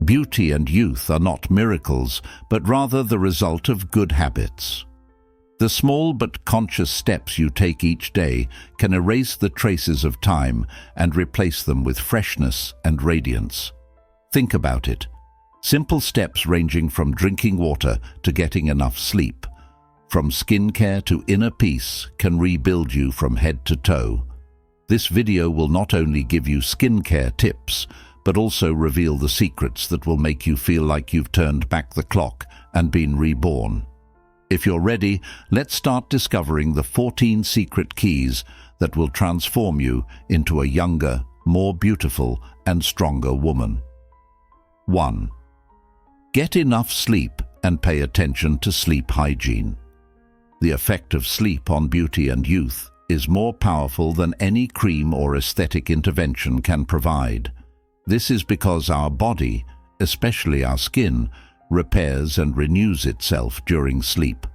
Beauty and youth are not miracles, but rather the result of good habits. The small but conscious steps you take each day can erase the traces of time and replace them with freshness and radiance. Think about it. Simple steps ranging from drinking water to getting enough sleep, from skincare to inner peace, can rebuild you from head to toe. This video will not only give you skincare tips, but also reveal the secrets that will make you feel like you've turned back the clock and been reborn. If you're ready, let's start discovering the 14 secret keys that will transform you into a younger, more beautiful and stronger woman. 1. Get enough sleep and pay attention to sleep hygiene. The effect of sleep on beauty and youth is more powerful than any cream or aesthetic intervention can provide. This is because our body, especially our skin, repairs and renews itself during sleep.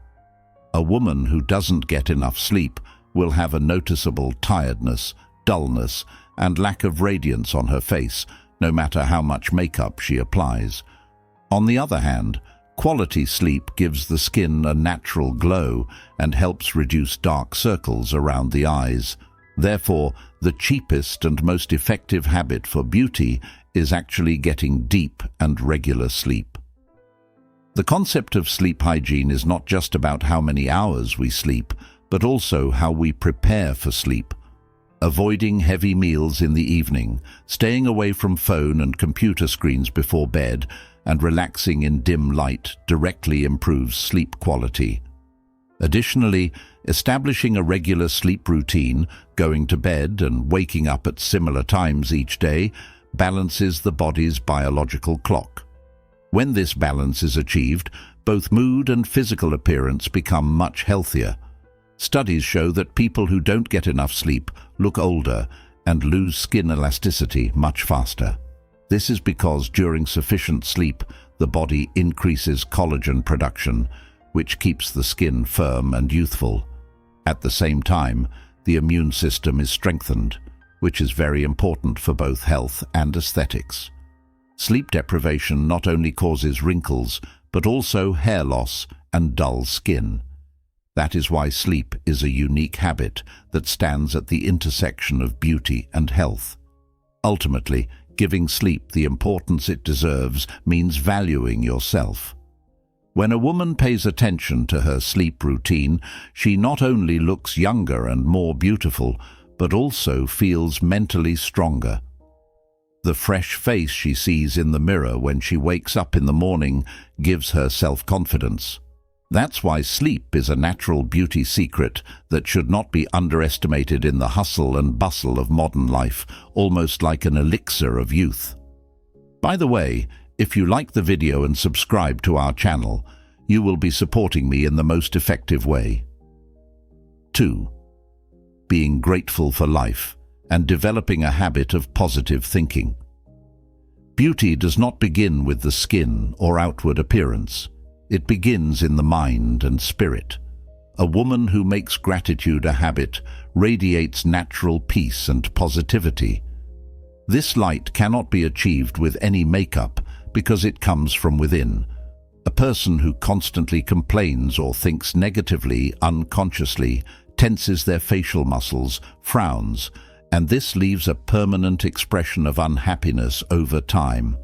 A woman who doesn't get enough sleep will have a noticeable tiredness, dullness, and lack of radiance on her face, no matter how much makeup she applies. On the other hand, quality sleep gives the skin a natural glow and helps reduce dark circles around the eyes. Therefore, the cheapest and most effective habit for beauty is actually getting deep and regular sleep. The concept of sleep hygiene is not just about how many hours we sleep, but also how we prepare for sleep. Avoiding heavy meals in the evening, staying away from phone and computer screens before bed, and relaxing in dim light directly improves sleep quality. Additionally, establishing a regular sleep routine, going to bed and waking up at similar times each day, balances the body's biological clock. When this balance is achieved, both mood and physical appearance become much healthier. Studies show that people who don't get enough sleep look older and lose skin elasticity much faster. This is because during sufficient sleep, the body increases collagen production, which keeps the skin firm and youthful. At the same time, the immune system is strengthened, which is very important for both health and aesthetics. Sleep deprivation not only causes wrinkles, but also hair loss and dull skin. That is why sleep is a unique habit that stands at the intersection of beauty and health. Ultimately, giving sleep the importance it deserves means valuing yourself. When a woman pays attention to her sleep routine, she not only looks younger and more beautiful, but also feels mentally stronger. The fresh face she sees in the mirror when she wakes up in the morning gives her self-confidence. That's why sleep is a natural beauty secret that should not be underestimated in the hustle and bustle of modern life, almost like an elixir of youth. By the way, if you like the video and subscribe to our channel, you will be supporting me in the most effective way. 2. Being grateful for life and developing a habit of positive thinking. Beauty does not begin with the skin or outward appearance. It begins in the mind and spirit. A woman who makes gratitude a habit radiates natural peace and positivity. This light cannot be achieved with any makeup because it comes from within. A person who constantly complains or thinks negatively unconsciously tenses their facial muscles, frowns, and this leaves a permanent expression of unhappiness over time.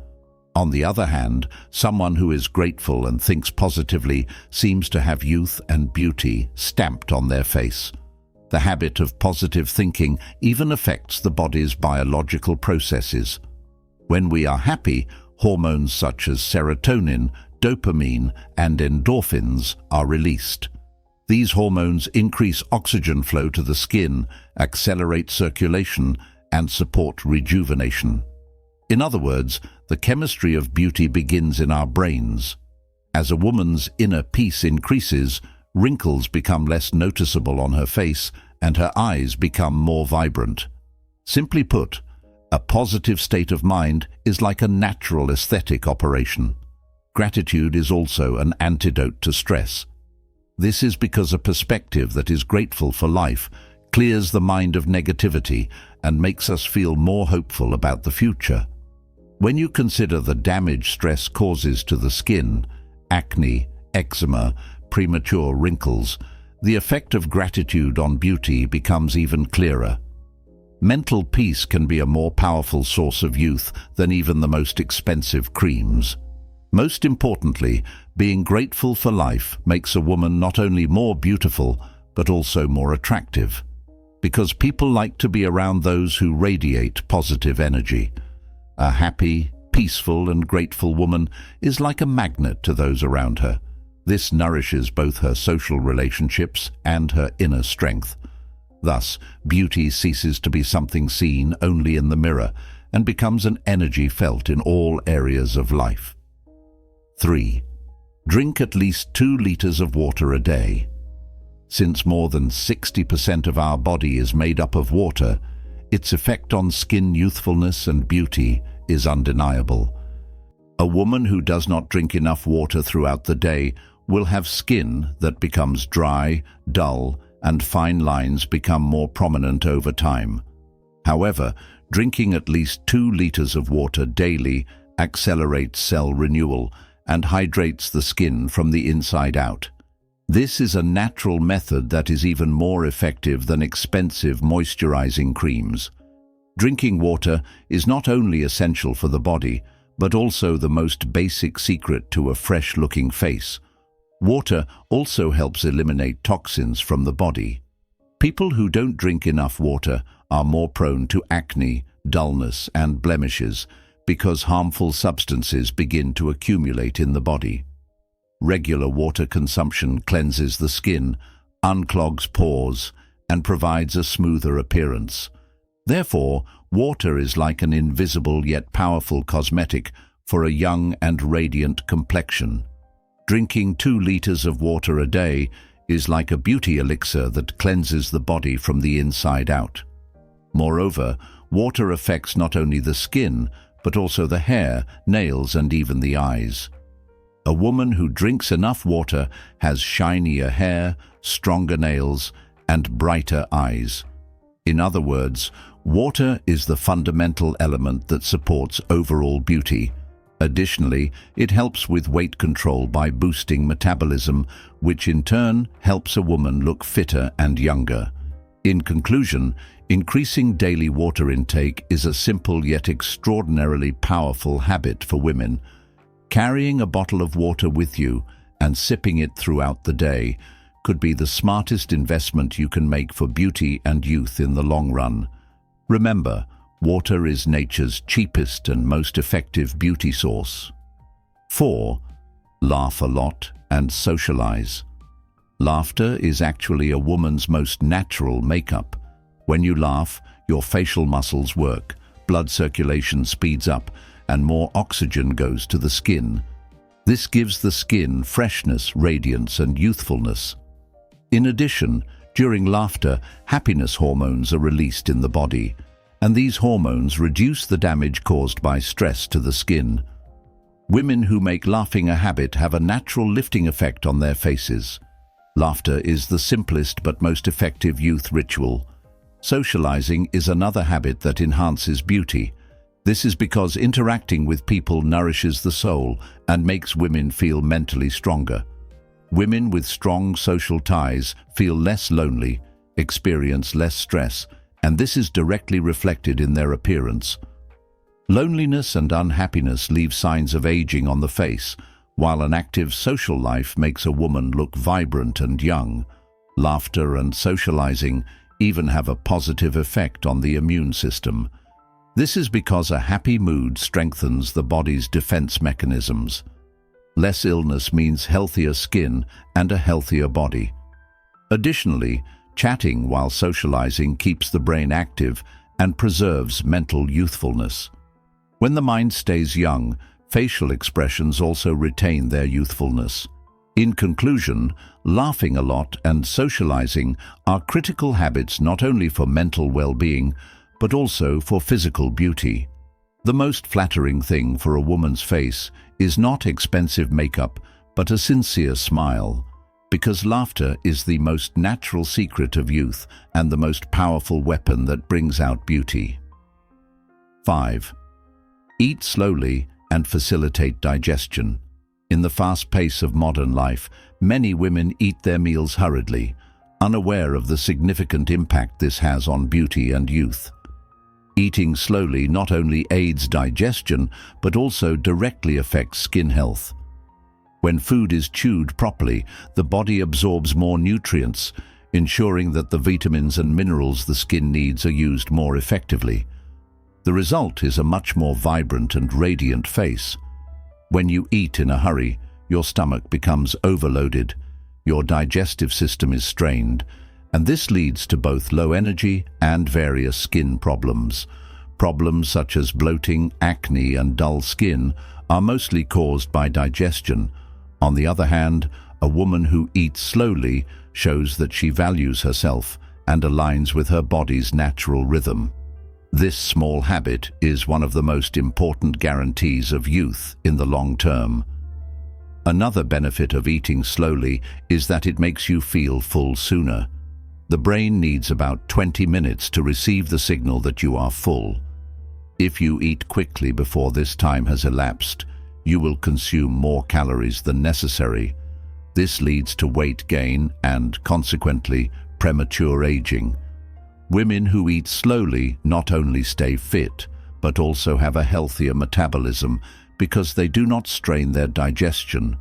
On the other hand, someone who is grateful and thinks positively seems to have youth and beauty stamped on their face. The habit of positive thinking even affects the body's biological processes. When we are happy, hormones such as serotonin, dopamine, and endorphins are released. These hormones increase oxygen flow to the skin, accelerate circulation, and support rejuvenation. In other words, the chemistry of beauty begins in our brains. As a woman's inner peace increases, wrinkles become less noticeable on her face and her eyes become more vibrant. Simply put, a positive state of mind is like a natural aesthetic operation. Gratitude is also an antidote to stress. This is because a perspective that is grateful for life clears the mind of negativity and makes us feel more hopeful about the future. When you consider the damage stress causes to the skin, acne, eczema, premature wrinkles, the effect of gratitude on beauty becomes even clearer. Mental peace can be a more powerful source of youth than even the most expensive creams. Most importantly, being grateful for life makes a woman not only more beautiful, but also more attractive. Because people like to be around those who radiate positive energy. A happy, peaceful and grateful woman is like a magnet to those around her. This nourishes both her social relationships and her inner strength. Thus, beauty ceases to be something seen only in the mirror and becomes an energy felt in all areas of life. 3. Drink at least 2 liters of water a day. Since more than 60% of our body is made up of water, its effect on skin youthfulness and beauty is undeniable. A woman who does not drink enough water throughout the day will have skin that becomes dry, dull, and fine lines become more prominent over time. However, drinking at least 2 liters of water daily accelerates cell renewal and hydrates the skin from the inside out. This is a natural method that is even more effective than expensive moisturizing creams. Drinking water is not only essential for the body, but also the most basic secret to a fresh-looking face. Water also helps eliminate toxins from the body. People who don't drink enough water are more prone to acne, dullness, and blemishes because harmful substances begin to accumulate in the body. Regular water consumption cleanses the skin, unclogs pores, and provides a smoother appearance. Therefore, water is like an invisible yet powerful cosmetic for a young and radiant complexion. Drinking 2 liters of water a day is like a beauty elixir that cleanses the body from the inside out. Moreover, water affects not only the skin, but also the hair, nails, and even the eyes. A woman who drinks enough water has shinier hair, stronger nails, and brighter eyes. In other words, water is the fundamental element that supports overall beauty. Additionally, it helps with weight control by boosting metabolism, which in turn helps a woman look fitter and younger. In conclusion, increasing daily water intake is a simple yet extraordinarily powerful habit for women. Carrying a bottle of water with you and sipping it throughout the day could be the smartest investment you can make for beauty and youth in the long run. Remember, water is nature's cheapest and most effective beauty source. 4. Laugh a lot and socialize. Laughter is actually a woman's most natural makeup. When you laugh, your facial muscles work, blood circulation speeds up, and more oxygen goes to the skin. This gives the skin freshness, radiance, and youthfulness. In addition, during laughter, happiness hormones are released in the body, and these hormones reduce the damage caused by stress to the skin. Women who make laughing a habit have a natural lifting effect on their faces. Laughter is the simplest but most effective youth ritual. Socializing is another habit that enhances beauty. This is because interacting with people nourishes the soul and makes women feel mentally stronger. Women with strong social ties feel less lonely, experience less stress, and this is directly reflected in their appearance. Loneliness and unhappiness leave signs of aging on the face, while an active social life makes a woman look vibrant and young. Laughter and socializing even have a positive effect on the immune system. This is because a happy mood strengthens the body's defense mechanisms. Less illness means healthier skin and a healthier body. Additionally, chatting while socializing keeps the brain active and preserves mental youthfulness. When the mind stays young, facial expressions also retain their youthfulness. In conclusion, laughing a lot and socializing are critical habits not only for mental well-being, but also for physical beauty. The most flattering thing for a woman's face is not expensive makeup, but a sincere smile, because laughter is the most natural secret of youth and the most powerful weapon that brings out beauty. 5. Eat slowly and facilitate digestion. In the fast pace of modern life, many women eat their meals hurriedly, unaware of the significant impact this has on beauty and youth. Eating slowly not only aids digestion, but also directly affects skin health. When food is chewed properly, the body absorbs more nutrients, ensuring that the vitamins and minerals the skin needs are used more effectively. The result is a much more vibrant and radiant face. When you eat in a hurry, your stomach becomes overloaded, your digestive system is strained, and this leads to both low energy and various skin problems. Problems such as bloating, acne, and dull skin are mostly caused by digestion. On the other hand, a woman who eats slowly shows that she values herself and aligns with her body's natural rhythm. This small habit is one of the most important guarantees of youth in the long term. Another benefit of eating slowly is that it makes you feel full sooner. The brain needs about 20 minutes to receive the signal that you are full. If you eat quickly before this time has elapsed, you will consume more calories than necessary. This leads to weight gain and, consequently, premature aging. Women who eat slowly not only stay fit, but also have a healthier metabolism because they do not strain their digestion.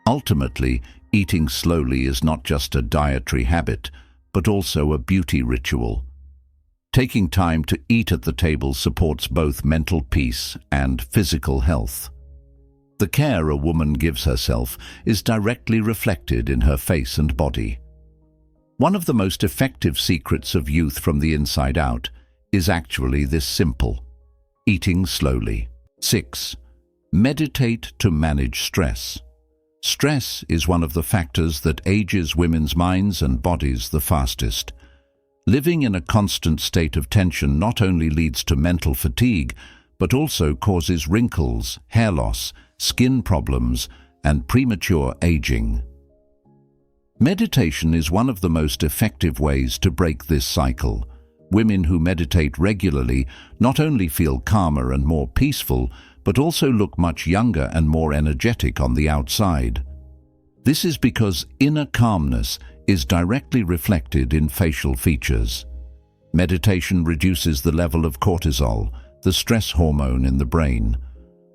Ultimately, eating slowly is not just a dietary habit, but also a beauty ritual. Taking time to eat at the table supports both mental peace and physical health. The care a woman gives herself is directly reflected in her face and body. One of the most effective secrets of youth from the inside out is actually this simple: eating slowly. 6. Meditate to manage stress. Stress is one of the factors that ages women's minds and bodies the fastest. Living in a constant state of tension not only leads to mental fatigue, but also causes wrinkles, hair loss, skin problems, and premature aging. Meditation is one of the most effective ways to break this cycle. Women who meditate regularly not only feel calmer and more peaceful, but also look much younger and more energetic on the outside. This is because inner calmness is directly reflected in facial features. Meditation reduces the level of cortisol, the stress hormone in the brain.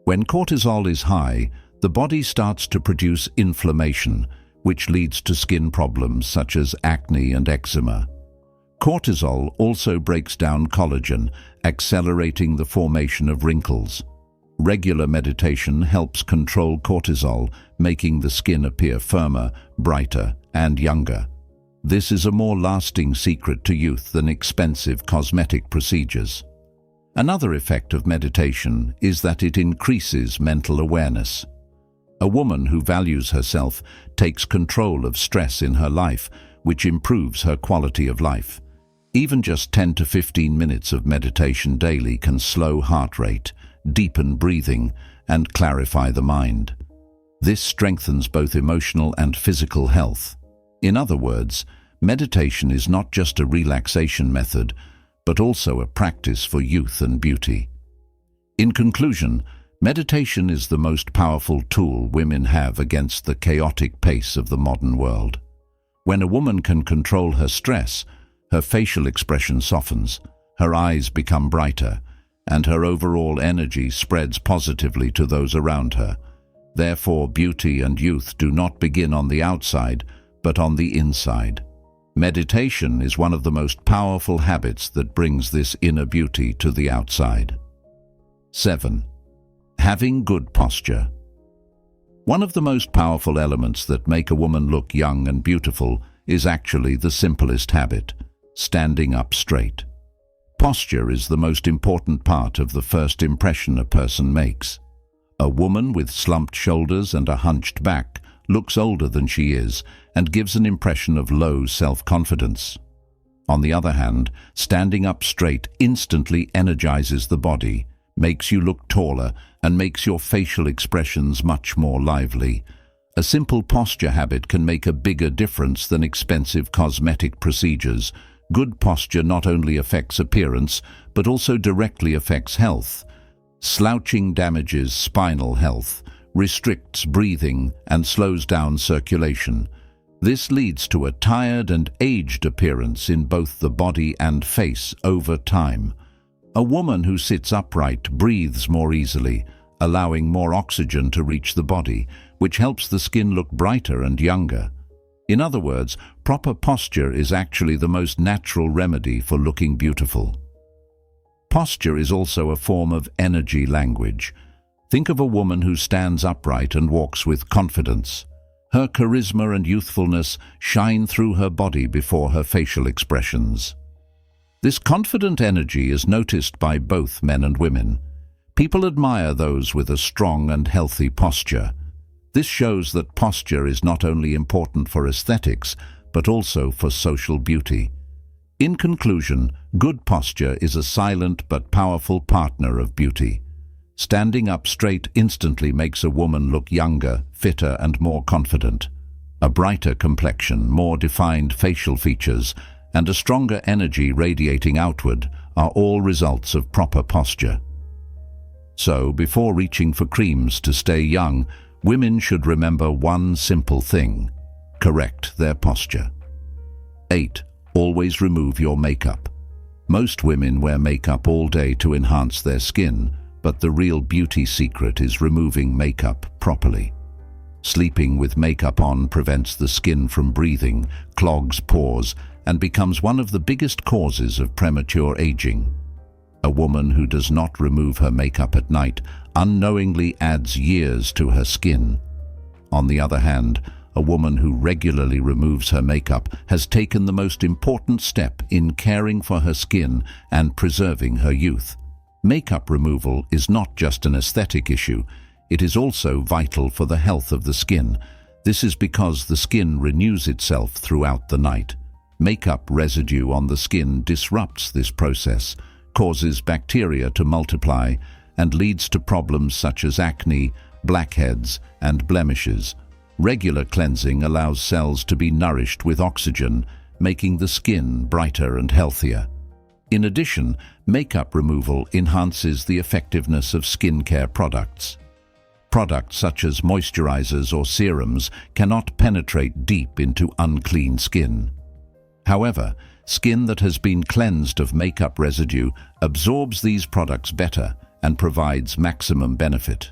When cortisol is high, the body starts to produce inflammation, which leads to skin problems such as acne and eczema. Cortisol also breaks down collagen, accelerating the formation of wrinkles. Regular meditation helps control cortisol, making the skin appear firmer, brighter, and younger. This is a more lasting secret to youth than expensive cosmetic procedures. Another effect of meditation is that it increases mental awareness. A woman who values herself takes control of stress in her life, which improves her quality of life. Even just 10 to 15 minutes of meditation daily can slow heart rate, deepen breathing, and clarify the mind. This strengthens both emotional and physical health. In other words, meditation is not just a relaxation method, but also a practice for youth and beauty. In conclusion, meditation is the most powerful tool women have against the chaotic pace of the modern world. When a woman can control her stress, her facial expression softens, her eyes become brighter, and her overall energy spreads positively to those around her. Therefore, beauty and youth do not begin on the outside, but on the inside. Meditation is one of the most powerful habits that brings this inner beauty to the outside. 7. Having good posture. One of the most powerful elements that make a woman look young and beautiful is actually the simplest habit: standing up straight. Posture is the most important part of the first impression a person makes. A woman with slumped shoulders and a hunched back looks older than she is and gives an impression of low self-confidence. On the other hand, standing up straight instantly energizes the body, makes you look taller, and makes your facial expressions much more lively. A simple posture habit can make a bigger difference than expensive cosmetic procedures. Good posture not only affects appearance, but also directly affects health. Slouching damages spinal health, restricts breathing, and slows down circulation. This leads to a tired and aged appearance in both the body and face over time. A woman who sits upright breathes more easily, allowing more oxygen to reach the body, which helps the skin look brighter and younger. In other words, proper posture is actually the most natural remedy for looking beautiful. Posture is also a form of energy language. Think of a woman who stands upright and walks with confidence. Her charisma and youthfulness shine through her body before her facial expressions. This confident energy is noticed by both men and women. People admire those with a strong and healthy posture. This shows that posture is not only important for aesthetics, but also for social beauty. In conclusion, good posture is a silent but powerful partner of beauty. Standing up straight instantly makes a woman look younger, fitter, and more confident. A brighter complexion, more defined facial features, and a stronger energy radiating outward are all results of proper posture. So, before reaching for creams to stay young, women should remember one simple thing: correct their posture. 8. Always remove your makeup. Most women wear makeup all day to enhance their skin, but the real beauty secret is removing makeup properly. Sleeping with makeup on prevents the skin from breathing, clogs pores, and becomes one of the biggest causes of premature aging. A woman who does not remove her makeup at night unknowingly adds years to her skin. On the other hand, a woman who regularly removes her makeup has taken the most important step in caring for her skin and preserving her youth. Makeup removal is not just an aesthetic issue, it is also vital for the health of the skin. This is because the skin renews itself throughout the night. Makeup residue on the skin disrupts this process, causes bacteria to multiply, and leads to problems such as acne, blackheads, and blemishes. Regular cleansing allows cells to be nourished with oxygen, making the skin brighter and healthier. In addition, makeup removal enhances the effectiveness of skincare products. Products such as moisturizers or serums cannot penetrate deep into unclean skin. However, skin that has been cleansed of makeup residue absorbs these products better and provides maximum benefit.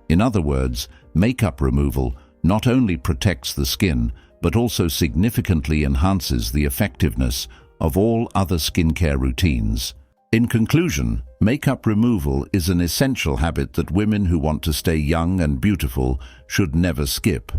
In other words, makeup removal not only protects the skin, but also significantly enhances the effectiveness of all other skincare routines. In conclusion, makeup removal is an essential habit that women who want to stay young and beautiful should never skip.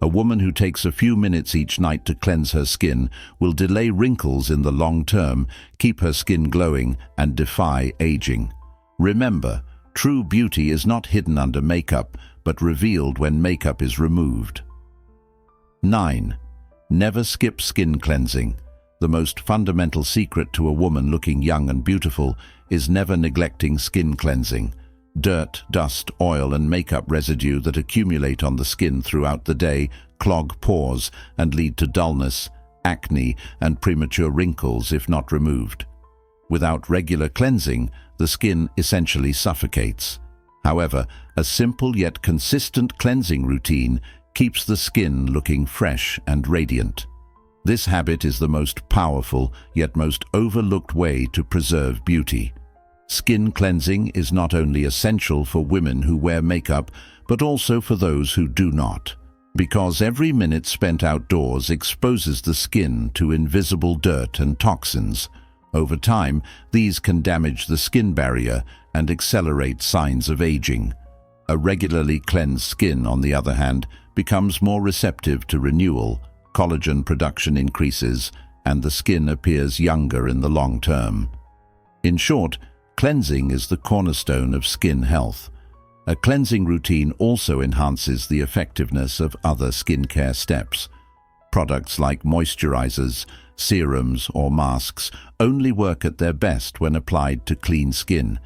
A woman who takes a few minutes each night to cleanse her skin will delay wrinkles in the long term, keep her skin glowing, and defy aging. Remember, true beauty is not hidden under makeup, but revealed when makeup is removed. 9. Never skip skin cleansing. The most fundamental secret to a woman looking young and beautiful is never neglecting skin cleansing. Dirt, dust, oil, and makeup residue that accumulate on the skin throughout the day clog pores and lead to dullness, acne, and premature wrinkles if not removed. Without regular cleansing, the skin essentially suffocates. However, a simple yet consistent cleansing routine keeps the skin looking fresh and radiant. This habit is the most powerful yet most overlooked way to preserve beauty. Skin cleansing is not only essential for women who wear makeup, but also for those who do not, because every minute spent outdoors exposes the skin to invisible dirt and toxins. Over time, these can damage the skin barrier and accelerate signs of aging. A regularly cleansed skin, on the other hand, becomes more receptive to renewal, collagen production increases, and the skin appears younger in the long term. In short, cleansing is the cornerstone of skin health. A cleansing routine also enhances the effectiveness of other skincare steps. Products like moisturizers, serums, or masks only work at their best when applied to clean skin.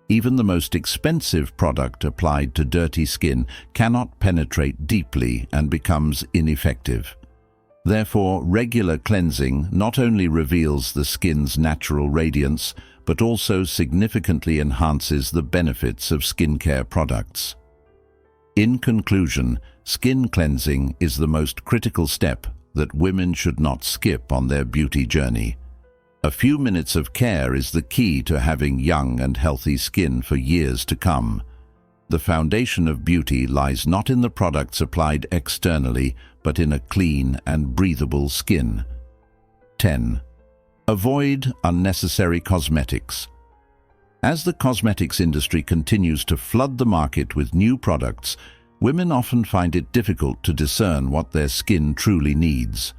Even the most expensive product applied to dirty skin cannot penetrate deeply and becomes ineffective. Therefore, regular cleansing not only reveals the skin's natural radiance, but also significantly enhances the benefits of skincare products. In conclusion, skin cleansing is the most critical step that women should not skip on their beauty journey. A few minutes of care is the key to having young and healthy skin for years to come. The foundation of beauty lies not in the products applied externally, but in a clean and breathable skin. 10. Avoid unnecessary cosmetics. As the cosmetics industry continues to flood the market with new products, women often find it difficult to discern what their skin truly needs.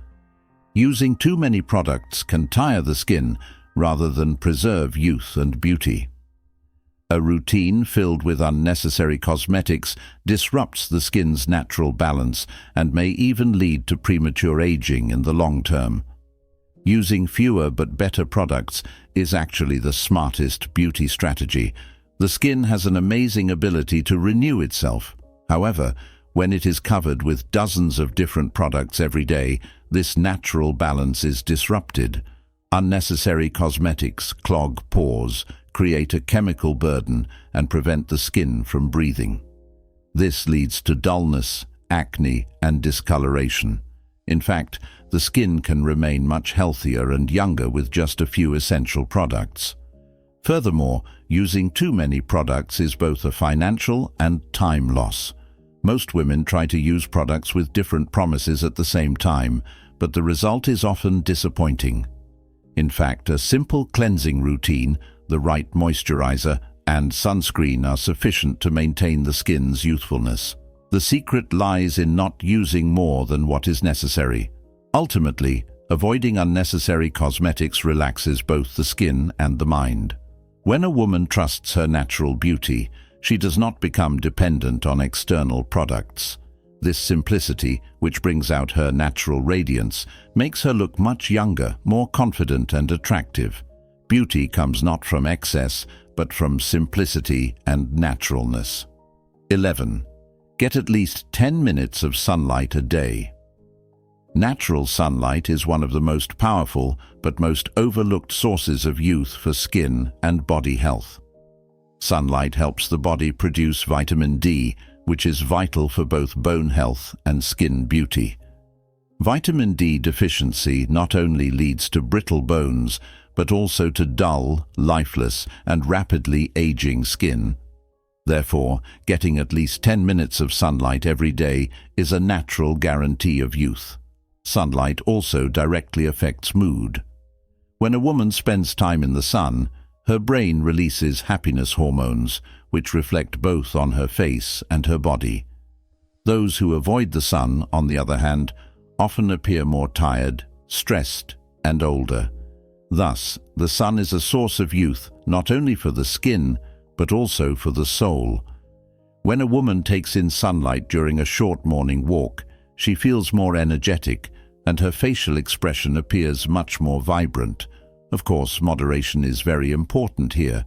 Using too many products can tire the skin rather than preserve youth and beauty. A routine filled with unnecessary cosmetics disrupts the skin's natural balance and may even lead to premature aging in the long term. Using fewer but better products is actually the smartest beauty strategy. The skin has an amazing ability to renew itself. However, when it is covered with dozens of different products every day, this natural balance is disrupted. Unnecessary cosmetics clog pores, create a chemical burden, and prevent the skin from breathing. This leads to dullness, acne, and discoloration. In fact, the skin can remain much healthier and younger with just a few essential products. Furthermore, using too many products is both a financial and time loss. Most women try to use products with different promises at the same time, but the result is often disappointing. In fact, a simple cleansing routine, the right moisturizer, and sunscreen are sufficient to maintain the skin's youthfulness. The secret lies in not using more than what is necessary. Ultimately, avoiding unnecessary cosmetics relaxes both the skin and the mind. When a woman trusts her natural beauty, she does not become dependent on external products. This simplicity, which brings out her natural radiance, makes her look much younger, more confident and attractive. Beauty comes not from excess, but from simplicity and naturalness. 11. Get at least 10 minutes of sunlight a day. Natural sunlight is one of the most powerful but most overlooked sources of youth for skin and body health. Sunlight helps the body produce vitamin D, which is vital for both bone health and skin beauty. Vitamin D deficiency not only leads to brittle bones, but also to dull, lifeless, and rapidly aging skin. Therefore, getting at least 10 minutes of sunlight every day is a natural guarantee of youth. Sunlight also directly affects mood. When a woman spends time in the sun, her brain releases happiness hormones, which reflect both on her face and her body. Those who avoid the sun, on the other hand, often appear more tired, stressed, and older. Thus, the sun is a source of youth not only for the skin, but also for the soul. When a woman takes in sunlight during a short morning walk, she feels more energetic, and her facial expression appears much more vibrant. Of course, moderation is very important here.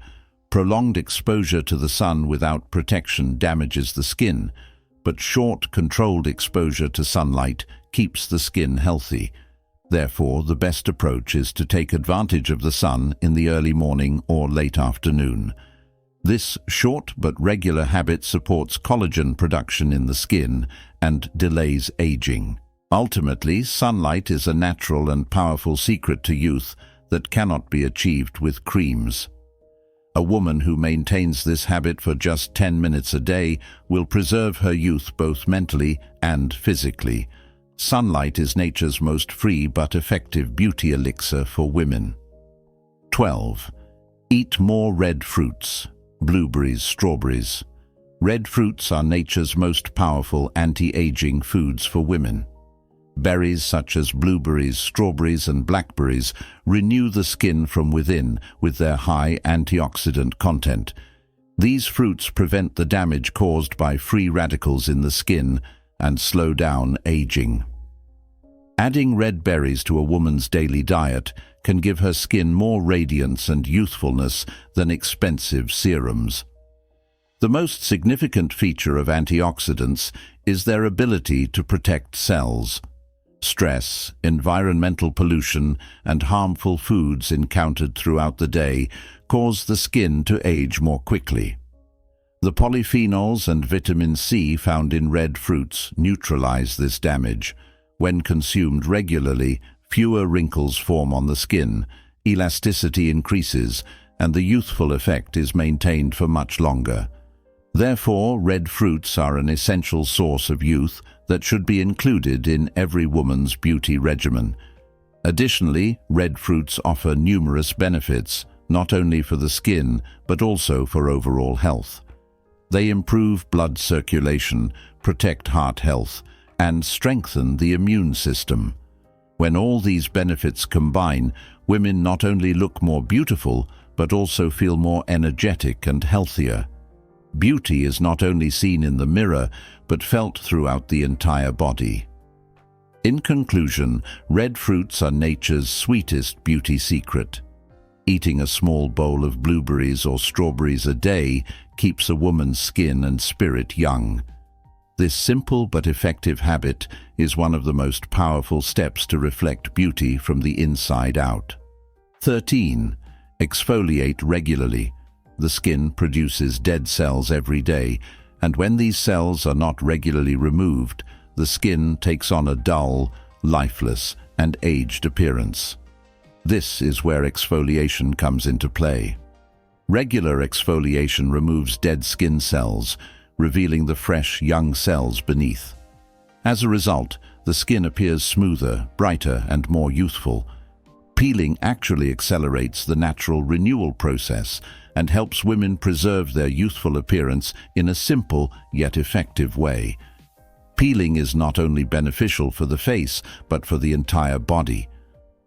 Prolonged exposure to the sun without protection damages the skin, but short, controlled exposure to sunlight keeps the skin healthy. Therefore, the best approach is to take advantage of the sun in the early morning or late afternoon. This short but regular habit supports collagen production in the skin and delays aging. Ultimately, sunlight is a natural and powerful secret to youth that cannot be achieved with creams. A woman who maintains this habit for just 10 minutes a day will preserve her youth both mentally and physically. Sunlight is nature's most free but effective beauty elixir for women. 12. Eat more red fruits. Blueberries, strawberries. Red fruits are nature's most powerful anti-aging foods for women. Berries such as blueberries, strawberries, and blackberries renew the skin from within with their high antioxidant content. These fruits prevent the damage caused by free radicals in the skin and slow down aging. Adding red berries to a woman's daily diet can give her skin more radiance and youthfulness than expensive serums. The most significant feature of antioxidants is their ability to protect cells. Stress, environmental pollution, and harmful foods encountered throughout the day cause the skin to age more quickly. The polyphenols and vitamin C found in red fruits neutralize this damage. When consumed regularly, fewer wrinkles form on the skin, elasticity increases, and the youthful effect is maintained for much longer. Therefore, red fruits are an essential source of youth that should be included in every woman's beauty regimen. Additionally, red fruits offer numerous benefits, not only for the skin, but also for overall health. They improve blood circulation, protect heart health, and strengthen the immune system. When all these benefits combine, women not only look more beautiful, but also feel more energetic and healthier. Beauty is not only seen in the mirror, but felt throughout the entire body. In conclusion, red fruits are nature's sweetest beauty secret. Eating a small bowl of blueberries or strawberries a day keeps a woman's skin and spirit young. This simple but effective habit is one of the most powerful steps to reflect beauty from the inside out. 13. Exfoliate regularly. The skin produces dead cells every day, and when these cells are not regularly removed, the skin takes on a dull, lifeless, and aged appearance. This is where exfoliation comes into play. Regular exfoliation removes dead skin cells, revealing the fresh, young cells beneath. As a result, the skin appears smoother, brighter, and more youthful. Peeling actually accelerates the natural renewal process and helps women preserve their youthful appearance in a simple yet effective way. Peeling is not only beneficial for the face, but for the entire body.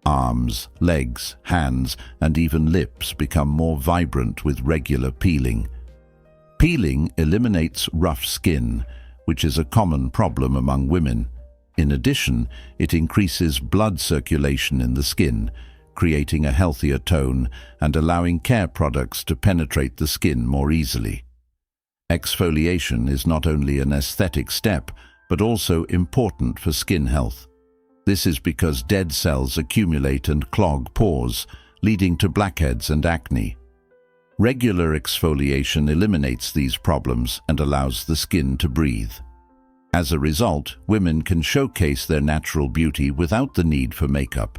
Arms, legs, hands, and even lips become more vibrant with regular peeling. Peeling eliminates rough skin, which is a common problem among women. In addition, it increases blood circulation in the skin, creating a healthier tone and allowing care products to penetrate the skin more easily. Exfoliation is not only an aesthetic step, but also important for skin health. This is because dead cells accumulate and clog pores, leading to blackheads and acne. Regular exfoliation eliminates these problems and allows the skin to breathe. As a result, women can showcase their natural beauty without the need for makeup.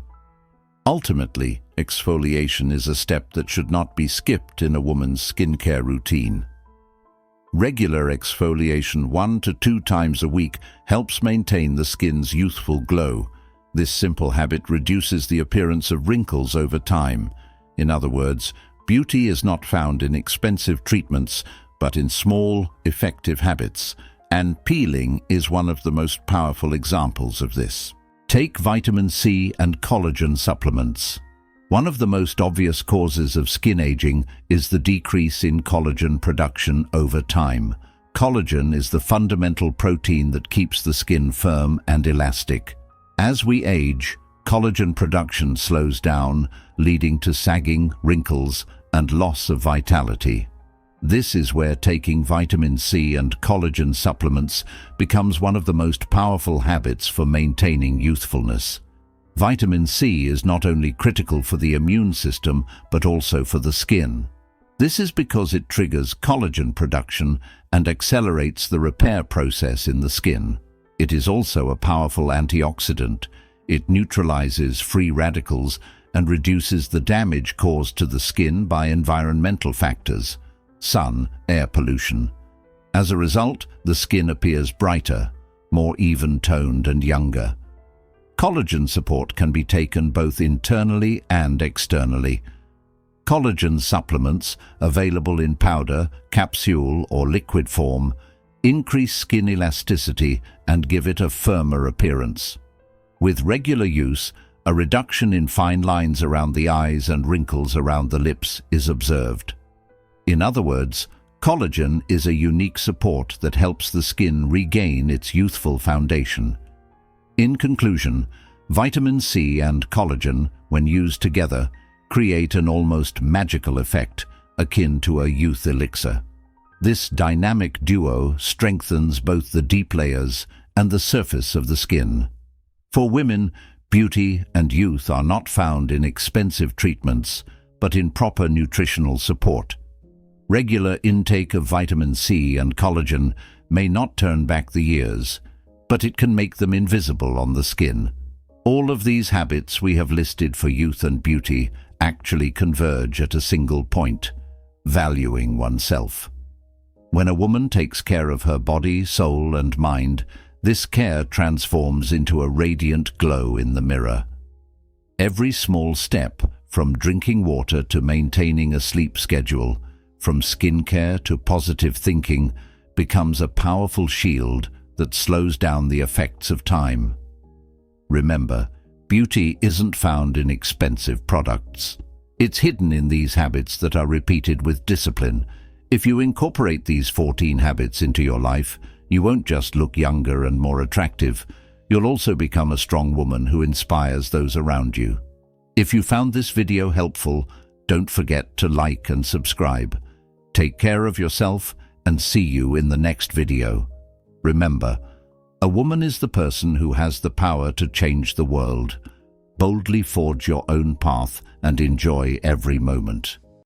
Ultimately, exfoliation is a step that should not be skipped in a woman's skincare routine. Regular exfoliation 1 to 2 times a week helps maintain the skin's youthful glow. This simple habit reduces the appearance of wrinkles over time. In other words, beauty is not found in expensive treatments, but in small, effective habits, and peeling is one of the most powerful examples of this. Take vitamin C and collagen supplements. One of the most obvious causes of skin aging is the decrease in collagen production over time. Collagen is the fundamental protein that keeps the skin firm and elastic. As we age, collagen production slows down, leading to sagging, wrinkles, and loss of vitality. This is where taking vitamin C and collagen supplements becomes one of the most powerful habits for maintaining youthfulness. Vitamin C is not only critical for the immune system, but also for the skin. This is because it triggers collagen production and accelerates the repair process in the skin. It is also a powerful antioxidant. It neutralizes free radicals and reduces the damage caused to the skin by environmental factors, sun, air pollution. As a result, the skin appears brighter, more even-toned and younger. Collagen support can be taken both internally and externally. Collagen supplements, available in powder, capsule, or liquid form, increase skin elasticity and give it a firmer appearance. With regular use, a reduction in fine lines around the eyes and wrinkles around the lips is observed. In other words, collagen is a unique support that helps the skin regain its youthful foundation. In conclusion, vitamin C and collagen, when used together, create an almost magical effect akin to a youth elixir. This dynamic duo strengthens both the deep layers and the surface of the skin. For women, beauty and youth are not found in expensive treatments, but in proper nutritional support. Regular intake of vitamin C and collagen may not turn back the years, but it can make them invisible on the skin. All of these habits we have listed for youth and beauty actually converge at a single point: valuing oneself. When a woman takes care of her body, soul, and mind, this care transforms into a radiant glow in the mirror. Every small step, from drinking water to maintaining a sleep schedule, from skincare to positive thinking, becomes a powerful shield that slows down the effects of time. Remember, beauty isn't found in expensive products. It's hidden in these habits that are repeated with discipline. If you incorporate these 14 habits into your life, you won't just look younger and more attractive, you'll also become a strong woman who inspires those around you. If you found this video helpful, don't forget to like and subscribe. Take care of yourself and see you in the next video. Remember, a woman is the person who has the power to change the world. Boldly forge your own path and enjoy every moment.